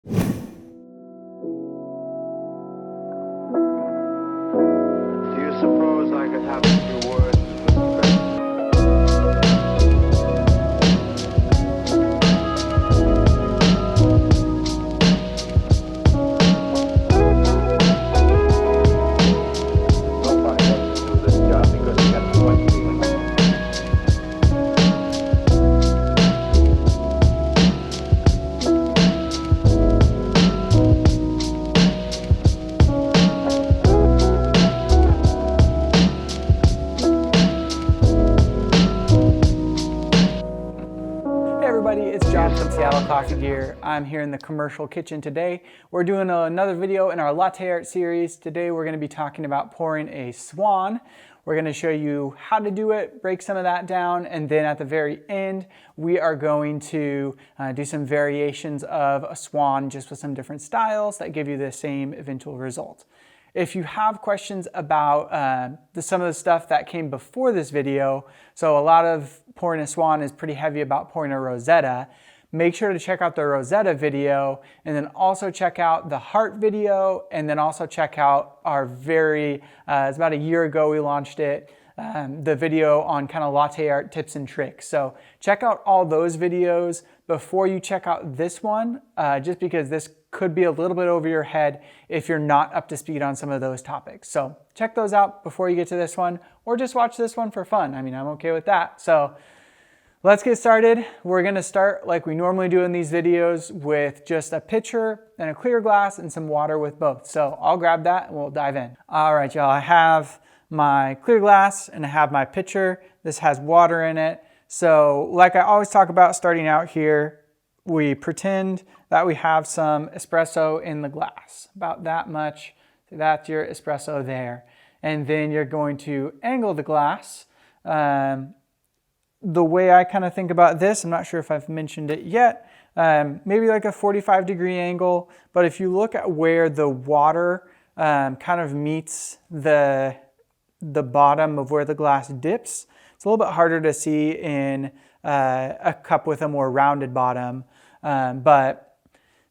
Do you suppose I could have a few words with the barista? Nobody wants to do this job because he got too much feeling. Hey everybody, it's John from Seattle Coffee Gear. I'm here in the commercial kitchen today. We're doing another video in our latte art series. Today we're going to be talking about pouring a Swan. We're going to show you how to do it, break some of that down, and then at the very end we are going to do some variations of a Swan just with some different styles that give you the same eventual result. If you have questions about some of the stuff that came before this video, so a lot of pouring a Swan is pretty heavy about pouring a Rosetta, make sure to check out the Rosetta video and then also check out the heart video and then also check out our it's about a year ago we launched it, the video on kind of latte art tips and tricks. So check out all those videos before you check out this one, just because this could be a little bit over your head if you're not up to speed on some of those topics. So check those out before you get to this one, or just watch this one for fun. I mean, I'm okay with that. So let's get started. We're gonna start like we normally do in these videos with just a pitcher and a clear glass and some water with both. So I'll grab that and we'll dive in. All right, y'all, I have my clear glass and I have my pitcher. This has water in it. So like I always talk about starting out here, we pretend that we have some espresso in the glass, about that much. So that's your espresso there. And then you're going to angle the glass. The way I kind of think about this, I'm not sure if I've mentioned it yet, maybe like a 45-degree angle. But if you look at where the water kind of meets the bottom of where the glass dips, it's a little bit harder to see in a cup with a more rounded bottom. But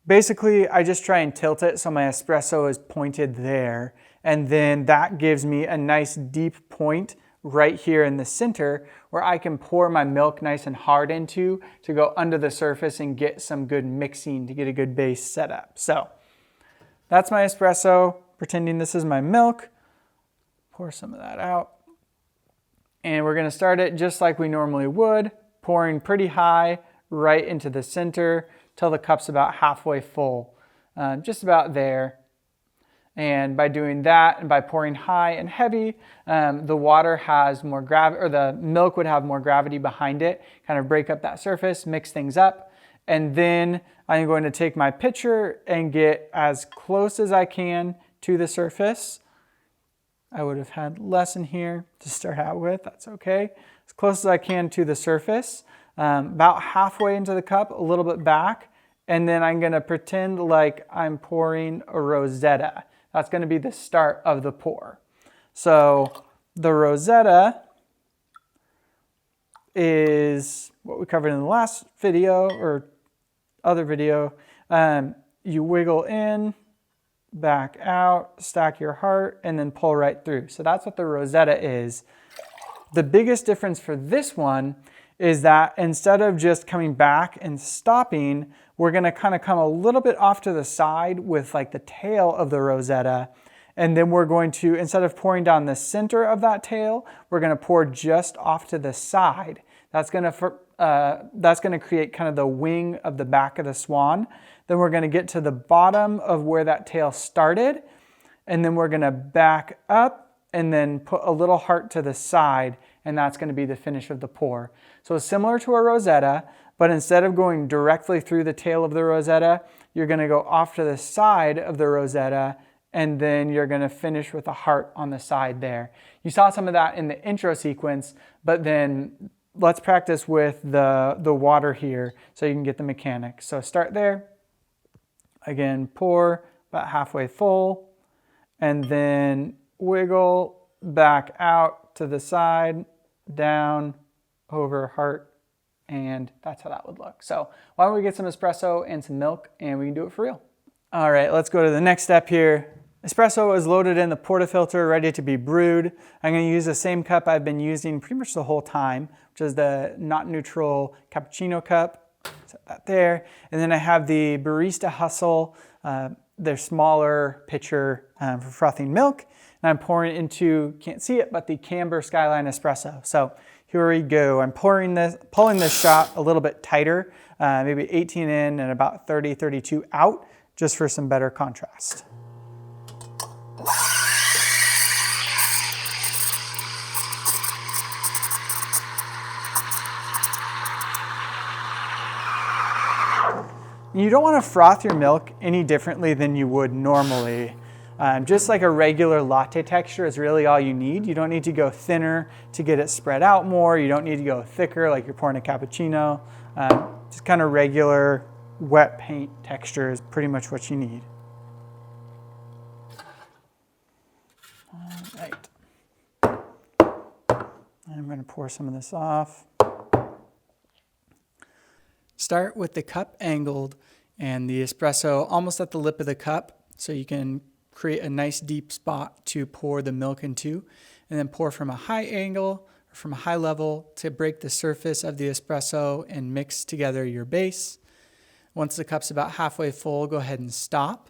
basically I just try and tilt it so my espresso is pointed there. And then that gives me a nice deep point right here in the center where I can pour my milk nice and hard into to go under the surface and get some good mixing to get a good base set up. So that's my espresso, pretending this is my milk. Pour some of that out. And we're gonna start it just like we normally would, pouring pretty high right into the center till the cup's about halfway full, just about there. And by doing that and by pouring high and heavy, the water has more gravity, or the milk would have more gravity behind it, kind of break up that surface, mix things up. And then I'm going to take my pitcher and get as close as I can to the surface. I would have had less in here to start out with, that's okay. As close as I can to the surface, about halfway into the cup, a little bit back, and then I'm gonna pretend like I'm pouring a Rosetta. That's gonna be the start of the pour. So the Rosetta is what we covered in the last video or other video. You wiggle in, back out, stack your heart, and then pull right through. So that's what the Rosetta is. The biggest difference for this one is that instead of just coming back and stopping, we're gonna kind of come a little bit off to the side with like the tail of the Rosetta. And then we're going to, instead of pouring down the center of that tail, we're gonna pour just off to the side. That's gonna create kind of the wing of the back of the Swan. Then we're gonna get to the bottom of where that tail started. And then we're gonna back up and then put a little heart to the side, and that's gonna be the finish of the pour. So it's similar to a Rosetta, but instead of going directly through the tail of the Rosetta, you're gonna go off to the side of the Rosetta, and then you're gonna finish with a heart on the side there. You saw some of that in the intro sequence, but then let's practice with the water here so you can get the mechanics. So start there. Again, pour about halfway full, and then wiggle back out to the side, down, over, heart, and that's how that would look. So why don't we get some espresso and some milk and we can do it for real. All right, let's go to the next step here. Espresso is loaded in the portafilter, ready to be brewed. I'm going to use the same cup I've been using pretty much the whole time, which is the not neutral cappuccino cup. Set that there. And then I have the Barista Hustle, their smaller pitcher for frothing milk. And I'm pouring into, can't see it, but the Camber Skyline Espresso. So here we go. I'm pulling this shot a little bit tighter, maybe 18 in and about 30, 32 out, just for some better contrast. You don't want to froth your milk any differently than you would normally. Just like a regular latte texture is really all you need. You don't need to go thinner to get it spread out more. You don't need to go thicker like you're pouring a cappuccino. Just kind of regular wet paint texture is pretty much what you need. All right. I'm going to pour some of this off. Start with the cup angled and the espresso almost at the lip of the cup so you can create a nice deep spot to pour the milk into, and then pour from a high angle or from a high level to break the surface of the espresso and mix together your base. Once the cup's about halfway full, go ahead and stop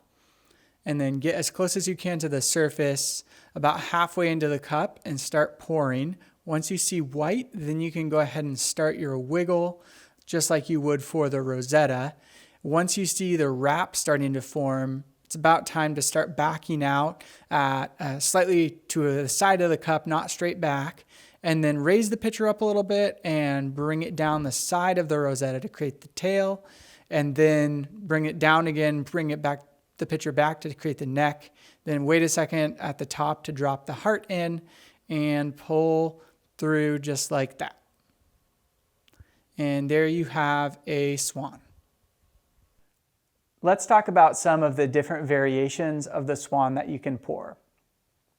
and then get as close as you can to the surface about halfway into the cup and start pouring. Once you see white, then you can go ahead and start your wiggle just like you would for the Rosetta. Once you see the wrap starting to form, it's about time to start backing out at slightly to the side of the cup, not straight back, and then raise the pitcher up a little bit and bring it down the side of the Rosetta to create the tail, and then bring it down again, bring it back, the pitcher back to create the neck, then wait a second at the top to drop the heart in and pull through just like that. And there you have a Swan. Let's talk about some of the different variations of the Swan that you can pour.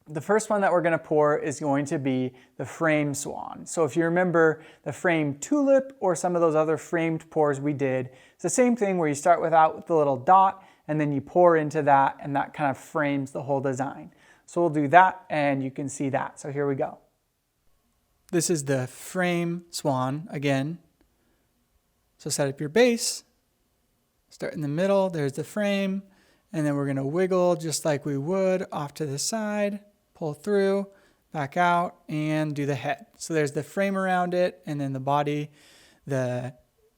The first one that we're going to pour is going to be the frame Swan. So if you remember the frame tulip or some of those other framed pours we did, it's the same thing where you start with the little dot and then you pour into that, and that kind of frames the whole design. So we'll do that and you can see that. So here we go. This is the frame Swan again. So set up your base, start in the middle, there's the frame, and then we're going to wiggle just like we would off to the side, pull through, back out, and do the head. So there's the frame around it, and then the body, the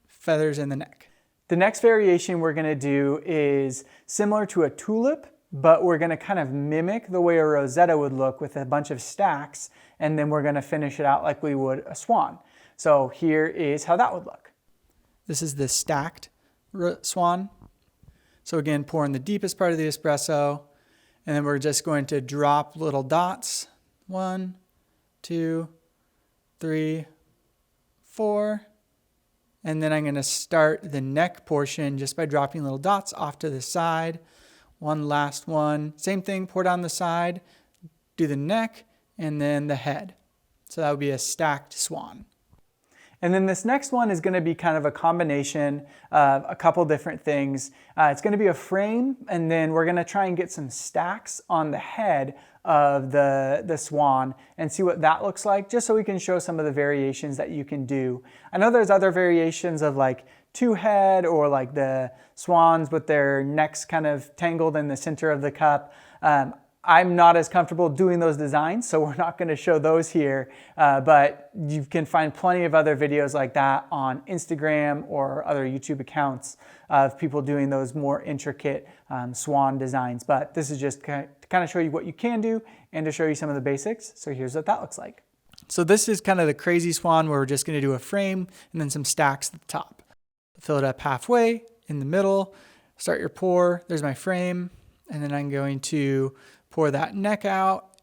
feathers, and the neck. The next variation we're going to do is similar to a tulip, but we're going to kind of mimic the way a Rosetta would look with a bunch of stacks, and then we're going to finish it out like we would a Swan. So here is how that would look. This is the stacked Swan. So again, pour in the deepest part of the espresso, and then we're just going to drop little dots. 1, 2, 3, 4. And then I'm going to start the neck portion just by dropping little dots off to the side. One last one. Same thing, pour down the side, do the neck, and then the head. So that would be a stacked Swan. And then this next one is going to be kind of a combination of a couple different things. It's going to be a frame, and then we're going to try and get some stacks on the head of the Swan and see what that looks like, just so we can show some of the variations that you can do. I know there's other variations of like two head, or like the swans with their necks kind of tangled in the center of the cup. I'm not as comfortable doing those designs, so we're not going to show those here, but you can find plenty of other videos like that on Instagram or other YouTube accounts of people doing those more intricate swan designs. But this is just to kind of show you what you can do and to show you some of the basics. So here's what that looks like. So this is kind of the crazy Swan where we're just going to do a frame and then some stacks at the top. Fill it up halfway in the middle, start your pour. There's my frame, and then I'm going to pour that neck out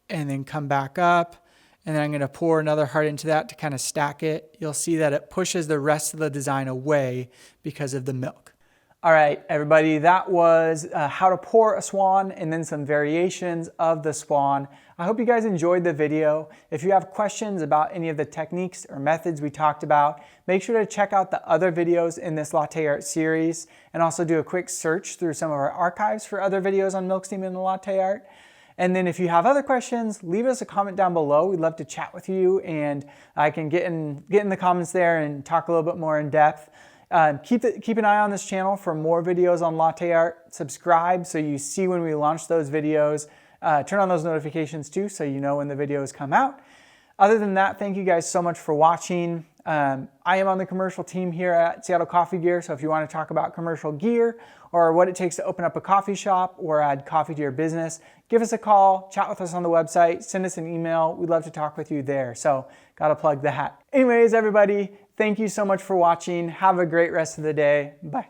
and then come back up, and then I'm going to pour another heart into that to kind of stack it. You'll see that it pushes the rest of the design away because of the milk. All right, everybody, that was how to pour a Swan and then some variations of the Swan. I hope you guys enjoyed the video. If you have questions about any of the techniques or methods we talked about, make sure to check out the other videos in this latte art series and also do a quick search through some of our archives for other videos on milk steam and latte art. And then if you have other questions, leave us a comment down below. We'd love to chat with you, and I can get in the comments there and talk a little bit more in depth. Keep an eye on this channel for more videos on latte art. Subscribe so you see when we launch those videos. Turn on those notifications too so you know when the videos come out. Other than that, thank you guys so much for watching. I am on the commercial team here at Seattle Coffee Gear, so if you want to talk about commercial gear or what it takes to open up a coffee shop or add coffee to your business, give us a call, chat with us on the website, send us an email. We'd love to talk with you there, so gotta plug that. Anyways, everybody, thank you so much for watching. Have a great rest of the day. Bye.